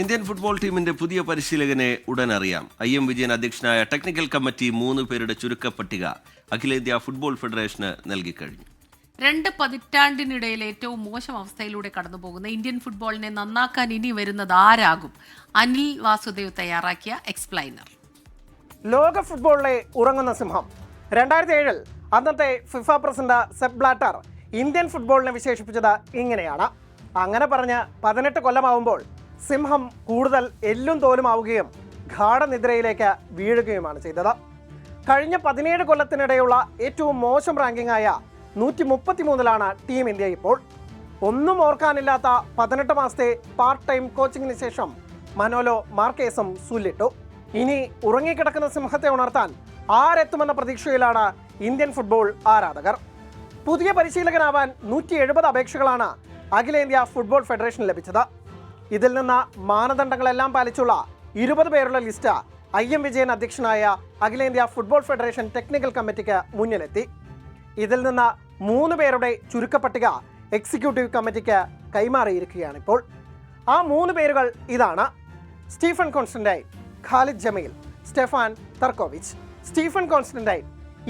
Indian football ടീമിന്റെ പുതിയ പരിശീലകനെ ഉടൻ അറിയാം. IM വിജയൻ അധ്യക്ഷനായ ടെക്നിക്കൽ കമ്മിറ്റി 3 പേരുടെ ചുരുക്കപ്പട്ടിക അഖിലേന്ത്യാ ഫുട്ബോൾ ഫെഡറേഷന് നൽകിക്കഴിഞ്ഞു. 2 പതിറ്റാണ്ടിനിടയിൽ ഏറ്റവും മോശം അവസ്ഥയിലൂടെ കടന്നുപോകുന്ന ഇന്ത്യൻ ഫുട്ബോളിനെ നന്നാക്കാൻ ഇനി വരുന്നത് ആരാകും? അനിൽ വാസുദേവ് തയ്യാറാക്കിയ എക്സ്പ്ലൈനർ. ലോക ഫുട്ബോളിലെ ഉറങ്ങുന്ന സിംഹം. 2007 അന്നത്തെ ഫിഫ പ്രസിഡന്റ് സെപ്പ് ബ്ലാറ്റർ ഇന്ത്യൻ ഫുട്ബോളിനെ വിശേഷിപ്പിച്ചത് ഇങ്ങനെയാണ്. അങ്ങനെ പറഞ്ഞ് 18 കൊല്ലമാവുമ്പോൾ സിംഹം കൂടുതൽ എല്ലും തോലുമാവുകയും ഗാഠനിദ്രയിലേക്ക് വീഴുകയുമാണ് ചെയ്തത്. കഴിഞ്ഞ 17 കൊല്ലത്തിനിടെയുള്ള ഏറ്റവും മോശം റാങ്കിങ്ങായ 133ലാണ് ടീം ഇന്ത്യ ഇപ്പോൾ. ഒന്നും ഓർക്കാനില്ലാത്ത 18 മാസത്തെ പാർട്ട് ടൈം കോച്ചിങ്ങിന് ശേഷം മനോലോ മാർക്കേസും സുല്ലിട്ടു. ഇനി ഉറങ്ങിക്കിടക്കുന്ന സിംഹത്തെ ഉണർത്താൻ ആരെത്തുമെന്ന പ്രതീക്ഷയിലാണ് ഇന്ത്യൻ ഫുട്ബോൾ ആരാധകർ. പുതിയ പരിശീലകനാവാൻ 170 അപേക്ഷകളാണ് അഖിലേന്ത്യാ ഫുട്ബോൾ ഫെഡറേഷന് ലഭിച്ചത്. ഇതിൽ നിന്ന് മാനദണ്ഡങ്ങളെല്ലാം പാലിച്ചുള്ള 20 പേരുള്ള ലിസ്റ്റ് IM വിജയൻ അധ്യക്ഷനായ അഖിലേന്ത്യാ ഫുട്ബോൾ ഫെഡറേഷൻ ടെക്നിക്കൽ കമ്മിറ്റിക്ക് മുന്നിലെത്തി. ഇതിൽ നിന്ന് 3 പേരുടെ ചുരുക്കപ്പട്ടിക എക്സിക്യൂട്ടീവ് കമ്മിറ്റിക്ക് കൈമാറിയിരിക്കുകയാണിപ്പോൾ. ആ 3 പേരുകൾ ഇതാണ്: Stephen Constantine, Khalid Jameel, Stefan Tarkovic. Stephen Constantine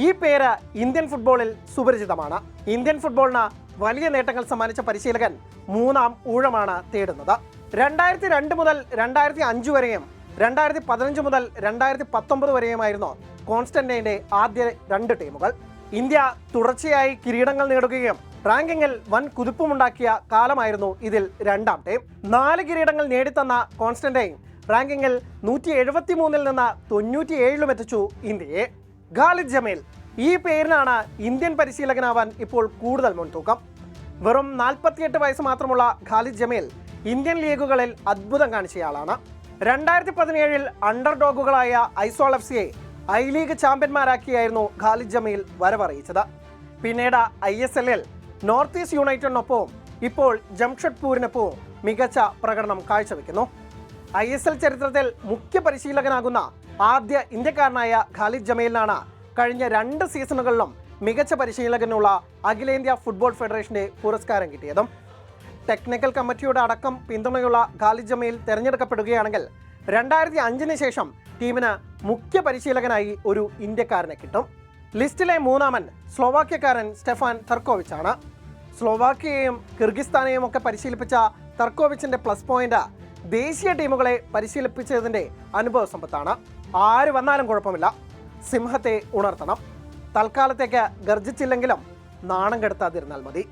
ഈ പേര് ഇന്ത്യൻ ഫുട്ബോളിൽ സുപരിചിതമാണ്. ഇന്ത്യൻ ഫുട്ബോളിന് വലിയ നേട്ടങ്ങൾ സമ്മാനിച്ച പരിശീലകൻ 3ാം ഊഴമാണ് തേടുന്നത്. 2002 മുതൽ 2005 വരെയും 2015 മുതൽ 2019 വരെയുമായിരുന്നു കോൺസ്റ്റന്റൈൻ്റെ ആദ്യ 2 ടീമുകൾ. ഇന്ത്യ തുടർച്ചയായി കിരീടങ്ങൾ നേടുകയും റാങ്കിങ്ങിൽ വൻ കുതിപ്പുമുണ്ടാക്കിയ കാലമായിരുന്നു ഇതിൽ 2ാം ടീം. 4 കിരീടങ്ങൾ നേടിത്തന്ന കോൺസ്റ്റന്റൈൻ റാങ്കിങ്ങിൽ 173 നിന്ന് 97 എത്തിച്ചു ഇന്ത്യയെ. ഖാലിദ് ജമീൽ ഈ പേരിനാണ് ഇന്ത്യൻ പരിശീലകനാവാൻ ഇപ്പോൾ കൂടുതൽ മുൻതൂക്കം. വെറും 48 വയസ്സ് മാത്രമുള്ള ഖാലിദ് ജമീൽ ഇന്ത്യൻ ലീഗുകളിൽ അത്ഭുതം കാണിച്ചയാളാണ്. 2017 അണ്ടർ ഡോഗുകളായ ഐസോൾ FCയെ ഐ ലീഗ് ചാമ്പ്യന്മാരാക്കിയായിരുന്നു ഖാലിദ് ജമീൽ വരവറിയിച്ചത്. പിന്നീട് ISLൽ നോർത്ത് ഈസ്റ്റ് യുണൈറ്റഡിനൊപ്പവും ഇപ്പോൾ ജംഷഡ്പൂരിനൊപ്പവും മികച്ച പ്രകടനം കാഴ്ചവെക്കുന്നു. ISL ചരിത്രത്തിൽ മുഖ്യ പരിശീലകനാകുന്ന ആദ്യ ഇന്ത്യക്കാരനായ ഖാലിദ് ജമീലിനാണ് കഴിഞ്ഞ 2 സീസണുകളിലും മികച്ച പരിശീലകനുള്ള അഖിലേന്ത്യാ ഫുട്ബോൾ ഫെഡറേഷന്റെ പുരസ്കാരം കിട്ടിയതും. ടെക്നിക്കൽ കമ്മിറ്റിയുടെ അടക്കം പിന്തുണയുള്ള ഖാലിദ് ജമീൽ തിരഞ്ഞെടുക്കപ്പെടുകയാണെങ്കിൽ 2005 ശേഷം ടീമിന് മുഖ്യ പരിശീലകനായി ഒരു ഇന്ത്യക്കാരനെ കിട്ടും. ലിസ്റ്റിലെ 3ാമൻ സ്ലോവാക്യക്കാരൻ സ്റ്റെഫാൻ തർക്കോവിച്ചാണ്. സ്ലോവാക്യയെയും കിർഗിസ്ഥാനെയും ഒക്കെ പരിശീലിപ്പിച്ച തർക്കോവിച്ചിന്റെ പ്ലസ് പോയിന്റ് ദേശീയ ടീമുകളെ പരിശീലിപ്പിച്ചതിന്റെ അനുഭവ സമ്പത്താണ്. ആര് വന്നാലും കുഴപ്പമില്ല, സിംഹത്തെ ഉണർത്തണം. തൽക്കാലത്തേക്ക് ഗർജിച്ചില്ലെങ്കിലും നാണം കെടുത്താതിരുന്നാൽ മതി.